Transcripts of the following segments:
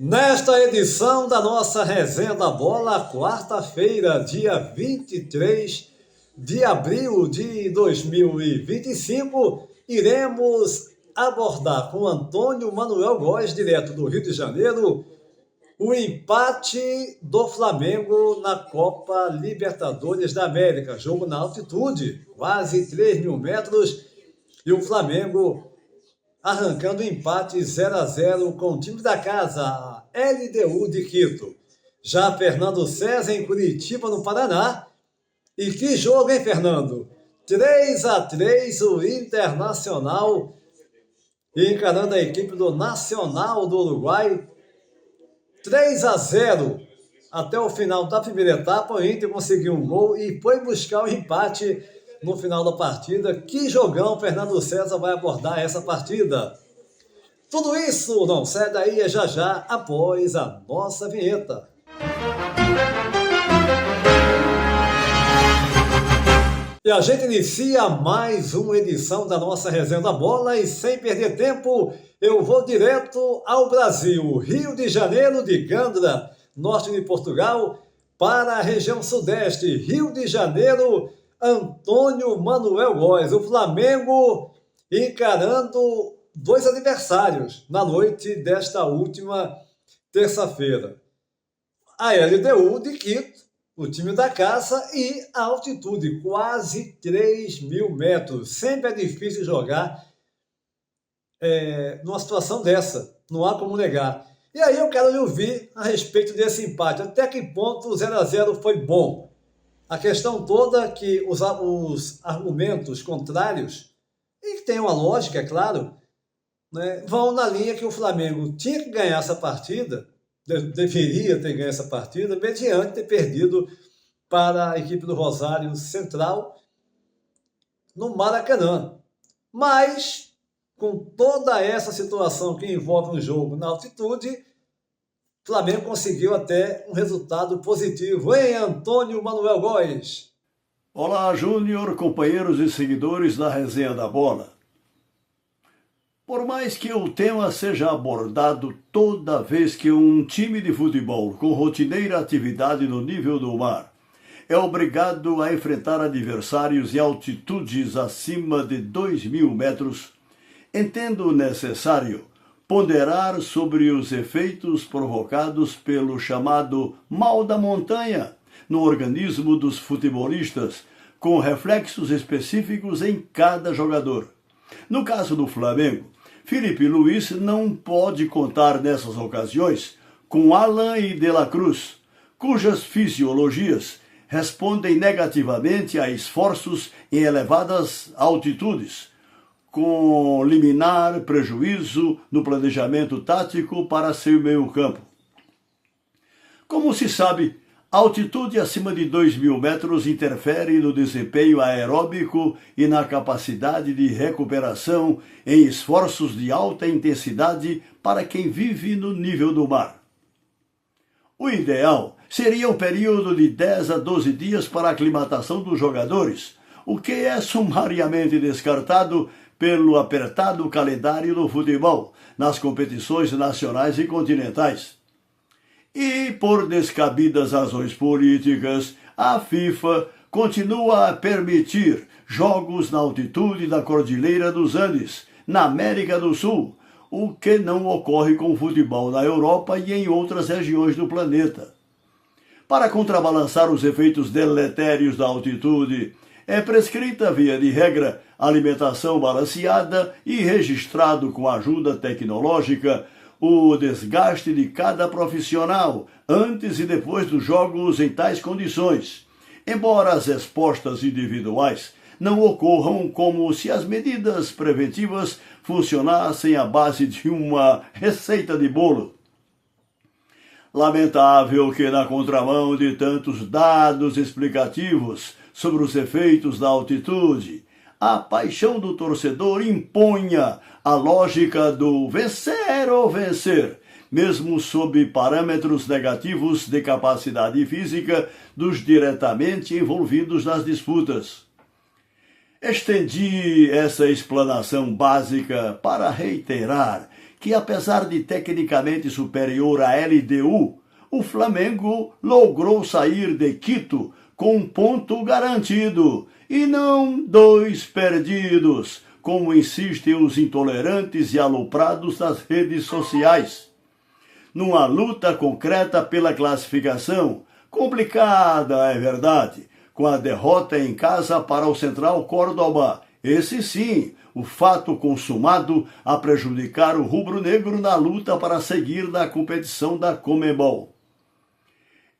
Nesta edição da nossa Resenha da Bola, quarta-feira, dia 23 de abril de 2025, iremos abordar com Antônio Manuel Góes, direto do Rio de Janeiro, o empate do Flamengo na Copa Libertadores da América. Jogo na altitude, quase 3.000 metros, e o Flamengo arrancando empate 0-0 com o time da casa, a LDU de Quito. Já Fernando César em Curitiba, no Paraná. E que jogo, hein, Fernando? 3-3 o Internacional encarando a equipe do Nacional do Uruguai. 3-0 até o final da primeira etapa. O Inter conseguiu um gol e foi buscar o empate no final da partida. Que jogão, Fernando César vai abordar essa partida. Tudo isso não sai daí, é já após a nossa vinheta. E a gente inicia mais uma edição da nossa Resenha da Bola e sem perder tempo, eu vou direto ao Brasil, Rio de Janeiro de Gandra, norte de Portugal, para a região sudeste, Rio de Janeiro, Antônio Manuel Góes. O Flamengo encarando dois adversários na noite desta última terça-feira. A LDU de Quito, o time da casa, e a altitude, quase 3.000 metros. Sempre é difícil jogar numa situação dessa, não há como negar. E aí eu quero lhe ouvir a respeito desse empate. Até que ponto o 0-0 foi bom? A questão toda é que os argumentos contrários, e que tem uma lógica, é claro, né, vão na linha que o Flamengo tinha que ganhar essa partida, deveria ter ganho essa partida, mediante ter perdido para a equipe do Rosário Central no Maracanã. Mas, com toda essa situação que envolve um jogo na altitude, o Flamengo conseguiu até um resultado positivo. Hein, Antônio Manuel Góes? Olá, Júnior, companheiros e seguidores da Resenha da Bola. Por mais que o tema seja abordado toda vez que um time de futebol com rotineira atividade no nível do mar é obrigado a enfrentar adversários em altitudes acima de 2.000 metros, entendo necessário ponderar sobre os efeitos provocados pelo chamado mal da montanha no organismo dos futebolistas, com reflexos específicos em cada jogador. No caso do Flamengo, Felipe Luiz não pode contar nessas ocasiões com Alan e De La Cruz, cujas fisiologias respondem negativamente a esforços em elevadas altitudes, com liminar prejuízo no planejamento tático para seu meio-campo. Como se sabe, a altitude acima de 2.000 metros interfere no desempenho aeróbico e na capacidade de recuperação em esforços de alta intensidade para quem vive no nível do mar. O ideal seria um período de 10 a 12 dias para a aclimatação dos jogadores, o que é sumariamente descartado pelo apertado calendário do futebol nas competições nacionais e continentais. E, por descabidas razões políticas, a FIFA continua a permitir jogos na altitude da Cordilheira dos Andes, na América do Sul, o que não ocorre com o futebol na Europa e em outras regiões do planeta. Para contrabalançar os efeitos deletérios da altitude, é prescrita, via de regra, alimentação balanceada e registrado com ajuda tecnológica o desgaste de cada profissional antes e depois dos jogos em tais condições, embora as respostas individuais não ocorram como se as medidas preventivas funcionassem à base de uma receita de bolo. Lamentável que, na contramão de tantos dados explicativos sobre os efeitos da altitude, a paixão do torcedor imponha a lógica do vencer ou vencer, mesmo sob parâmetros negativos de capacidade física dos diretamente envolvidos nas disputas. Estendi essa explanação básica para reiterar que, apesar de tecnicamente superior à LDU, o Flamengo logrou sair de Quito com um ponto garantido e não 2 perdidos, como insistem os intolerantes e aloprados das redes sociais. Numa luta concreta pela classificação, complicada, é verdade, com a derrota em casa para o Central Córdoba, esse sim, o fato consumado a prejudicar o rubro-negro na luta para seguir na competição da Conmebol.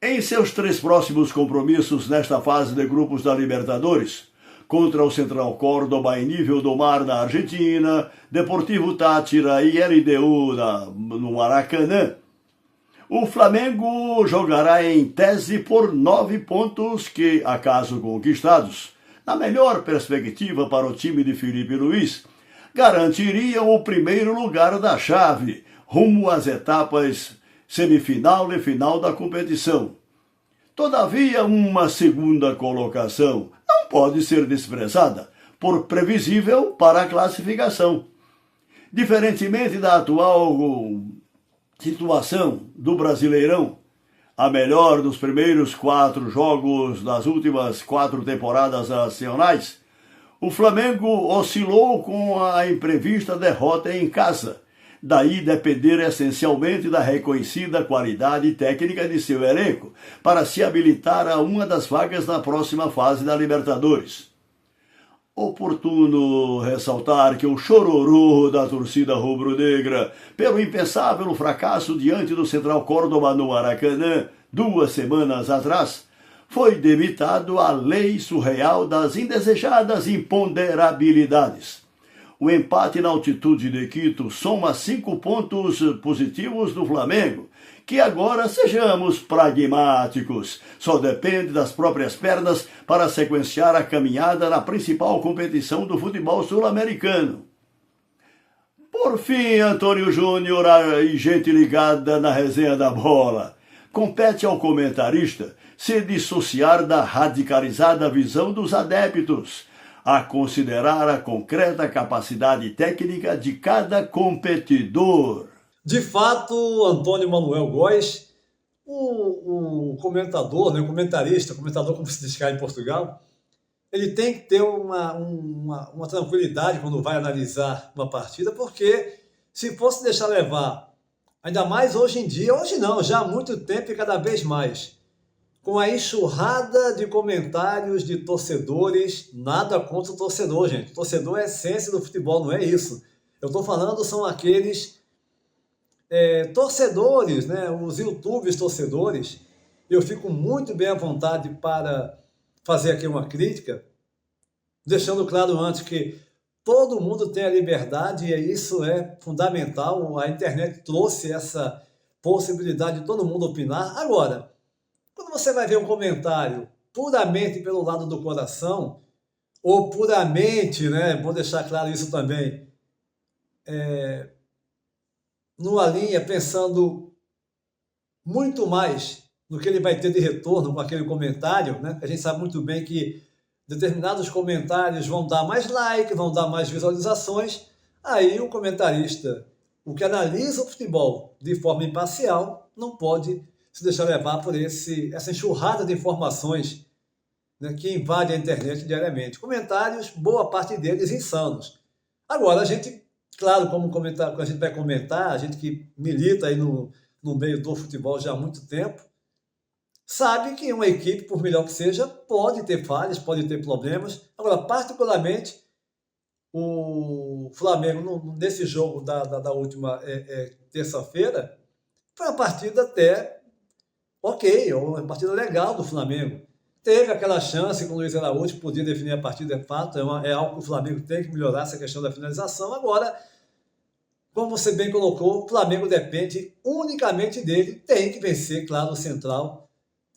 Em seus 3 próximos compromissos nesta fase de grupos da Libertadores, contra o Central Córdoba em nível do mar na Argentina, Deportivo Táchira e LDU no Maracanã, o Flamengo jogará em tese por 9 pontos que, acaso conquistados, na melhor perspectiva para o time de Felipe Luiz, garantiriam o primeiro lugar da chave, rumo às etapas semifinal e final da competição. Todavia, uma segunda colocação não pode ser desprezada, por previsível para a classificação. Diferentemente da atual situação do Brasileirão, a melhor dos primeiros 4 jogos das últimas 4 temporadas nacionais, o Flamengo oscilou com a imprevista derrota em casa. Daí depender essencialmente da reconhecida qualidade técnica de seu elenco para se habilitar a uma das vagas na próxima fase da Libertadores. Oportuno ressaltar que o chororô da torcida rubro-negra pelo impensável fracasso diante do Central Córdoba no Maracanã 2 semanas atrás foi debitado à lei surreal das indesejadas imponderabilidades. O empate na altitude de Quito soma 5 pontos positivos do Flamengo, que agora, sejamos pragmáticos, só depende das próprias pernas para sequenciar a caminhada na principal competição do futebol sul-americano. Por fim, Antônio Júnior e gente ligada na resenha da bola, compete ao comentarista se dissociar da radicalizada visão dos adeptos, a considerar a concreta capacidade técnica de cada competidor. De fato, Antônio Manuel Góes, o comentador, né, o comentador como se diz cá em Portugal, ele tem que ter uma tranquilidade quando vai analisar uma partida, porque se fosse deixar levar, ainda mais hoje em dia, hoje não, já há muito tempo e cada vez mais, com a enxurrada de comentários de torcedores, nada contra o torcedor, gente. Torcedor é a essência do futebol, não é isso. Eu estou falando, são aqueles torcedores, né, os YouTubers torcedores. Eu fico muito bem à vontade para fazer aqui uma crítica, deixando claro antes que todo mundo tem a liberdade e isso é fundamental. A internet trouxe essa possibilidade de todo mundo opinar. Agora, quando você vai ver um comentário puramente pelo lado do coração, ou puramente, né, vou deixar claro isso também, numa linha pensando muito mais no que ele vai ter de retorno com aquele comentário, né? A gente sabe muito bem que determinados comentários vão dar mais like, vão dar mais visualizações, aí o comentarista, o que analisa o futebol de forma imparcial, não pode se deixar levar por essa enxurrada de informações, né, que invade a internet diariamente. Comentários, boa parte deles insanos. Agora, a gente, claro, quando a gente vai comentar, a gente que milita aí no meio do futebol já há muito tempo, sabe que uma equipe, por melhor que seja, pode ter falhas, pode ter problemas. Agora, particularmente, o Flamengo, nesse jogo da última terça-feira, foi uma partida até ok, uma partida legal do Flamengo. Teve aquela chance com o Luiz Araújo, podia definir a partida, é fato, é algo que o Flamengo tem que melhorar, essa questão da finalização. Agora, como você bem colocou, o Flamengo depende unicamente dele, tem que vencer, claro,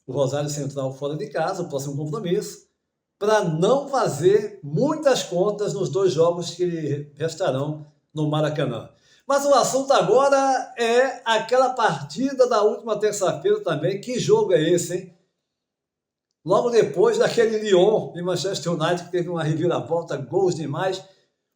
o Rosário Central fora de casa, o próximo compromisso, para não fazer muitas contas nos 2 jogos que lhe restarão no Maracanã. Mas o assunto agora é aquela partida da última terça-feira também. Que jogo é esse, hein? Logo depois daquele Lyon e Manchester United, que teve uma reviravolta, gols demais.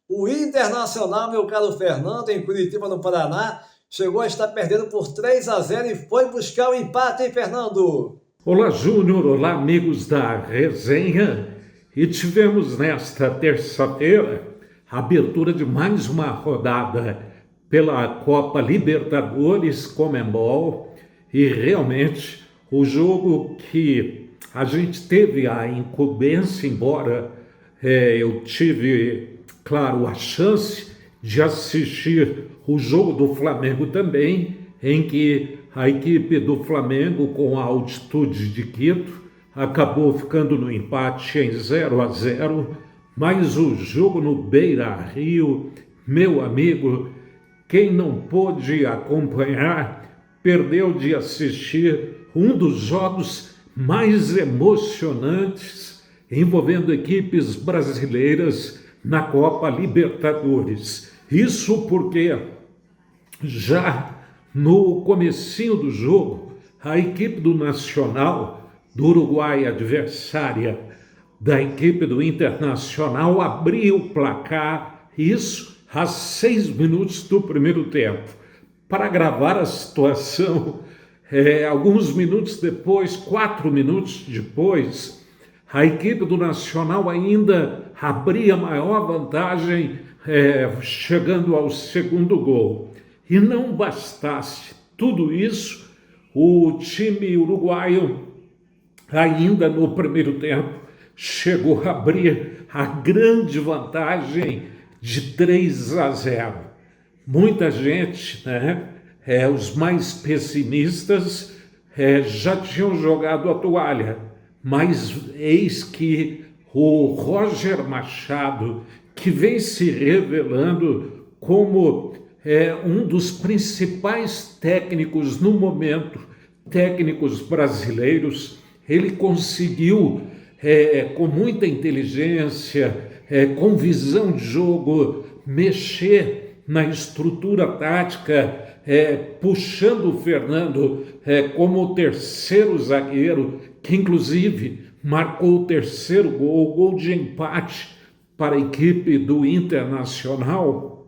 O Internacional, meu caro Fernando, em Curitiba, no Paraná, chegou a estar perdendo por 3-0 e foi buscar o empate, hein, Fernando? Olá, Júnior. Olá, amigos da resenha. E tivemos nesta terça-feira a abertura de mais uma rodada pela Copa Libertadores Conmebol e realmente o jogo que a gente teve a incumbência, embora eu tive, claro, a chance de assistir o jogo do Flamengo também, em que a equipe do Flamengo, com a altitude de Quito, acabou ficando no empate em 0-0, mas o jogo no Beira-Rio, meu amigo, quem não pôde acompanhar, perdeu de assistir um dos jogos mais emocionantes envolvendo equipes brasileiras na Copa Libertadores. Isso porque já no comecinho do jogo, a equipe do Nacional, do Uruguai, adversária da equipe do Internacional, abriu o placar, isso a 6 minutos do primeiro tempo. Para agravar a situação, alguns minutos depois, 4 minutos depois, a equipe do Nacional ainda abria maior vantagem, chegando ao segundo gol. E não bastasse tudo isso, o time uruguaio, ainda no primeiro tempo, chegou a abrir a grande vantagem de 3-0. Muita gente, os mais pessimistas, já tinham jogado a toalha, mas eis que o Roger Machado, que vem se revelando como um dos principais técnicos no momento, técnicos brasileiros, ele conseguiu, com muita inteligência, com visão de jogo, mexer na estrutura tática, puxando o Fernando como o terceiro zagueiro, que inclusive marcou o terceiro gol, o gol de empate para a equipe do Internacional,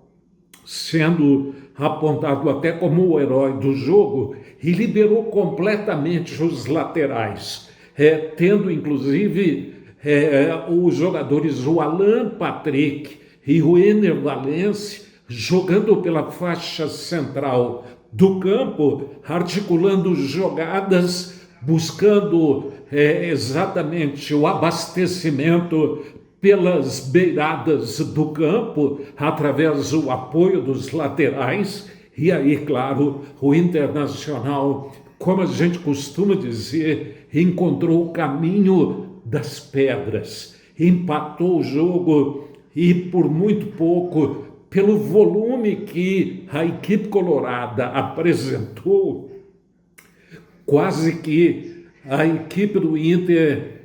sendo apontado até como o herói do jogo, e liberou completamente os laterais, tendo inclusive os jogadores, o Alan Patrick e o Ener Valencia, jogando pela faixa central do campo, articulando jogadas, buscando exatamente o abastecimento pelas beiradas do campo, através do apoio dos laterais. E aí, claro, o Internacional, como a gente costuma dizer, encontrou o caminho das pedras, empatou o jogo e por muito pouco, pelo volume que a equipe colorada apresentou, quase que a equipe do Inter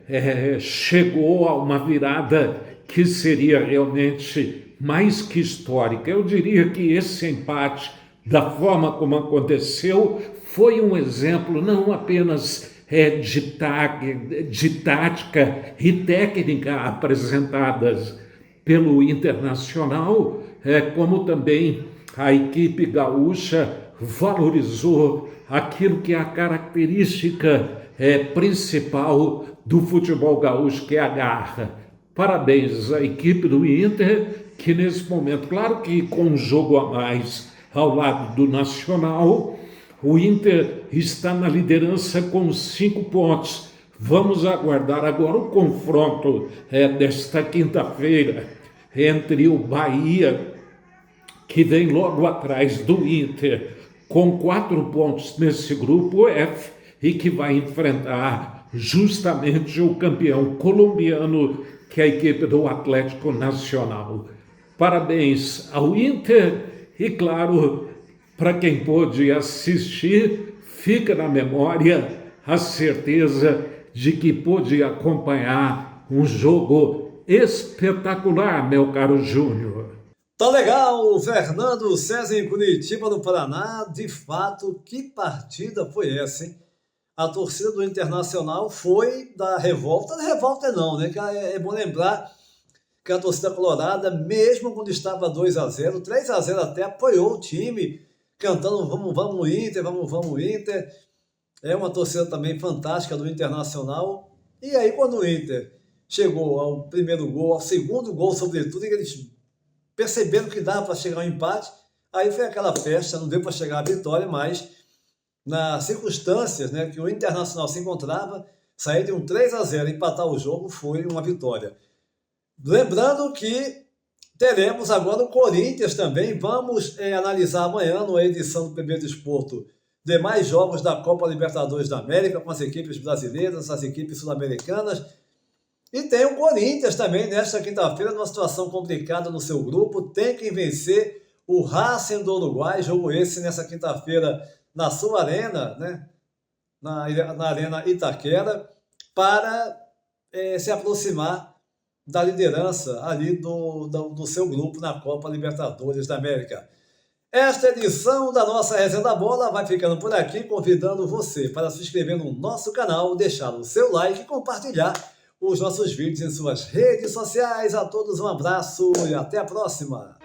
chegou a uma virada que seria realmente mais que histórica. Eu diria que esse empate, da forma como aconteceu, foi um exemplo não apenas de tática e técnica apresentadas pelo Internacional, como também a equipe gaúcha valorizou aquilo que é a característica principal do futebol gaúcho, que é a garra. Parabéns à equipe do Inter, que nesse momento, claro que com um jogo a mais ao lado do Nacional, o Inter está na liderança com 5 pontos. Vamos aguardar agora o confronto desta quinta-feira entre o Bahia, que vem logo atrás do Inter, com 4 pontos nesse grupo F, e que vai enfrentar justamente o campeão colombiano, que é a equipe do Atlético Nacional. Parabéns ao Inter e, claro, para quem pôde assistir, fica na memória a certeza de que pôde acompanhar um jogo espetacular, meu caro Júnior. Tá legal, Fernando César em Curitiba, no Paraná. De fato, que partida foi essa, hein? A torcida do Internacional foi da revolta não, né? É bom lembrar que a torcida colorada, mesmo quando estava 2-0, 3-0 até, apoiou o time, cantando vamos Inter, vamos Inter. É uma torcida também fantástica do Internacional. E aí quando o Inter chegou ao primeiro gol, ao segundo gol sobretudo, e eles perceberam que dava para chegar ao empate, aí foi aquela festa, não deu para chegar à vitória, mas nas circunstâncias, né, que o Internacional se encontrava, sair de um 3-0 e empatar o jogo foi uma vitória. Lembrando que teremos agora o Corinthians também. Vamos analisar amanhã, na edição do PB Desporto, demais jogos da Copa Libertadores da América, com as equipes brasileiras, as equipes sul-americanas. E tem o Corinthians também, nesta quinta-feira, numa situação complicada no seu grupo. Tem que vencer o Racing do Uruguai, jogo esse nessa quinta-feira na sua arena, né? na Arena Itaquera, para se aproximar da liderança ali do seu grupo na Copa Libertadores da América. Esta edição da nossa Resenha da Bola vai ficando por aqui, convidando você para se inscrever no nosso canal, deixar o seu like e compartilhar os nossos vídeos em suas redes sociais. A todos um abraço e até a próxima!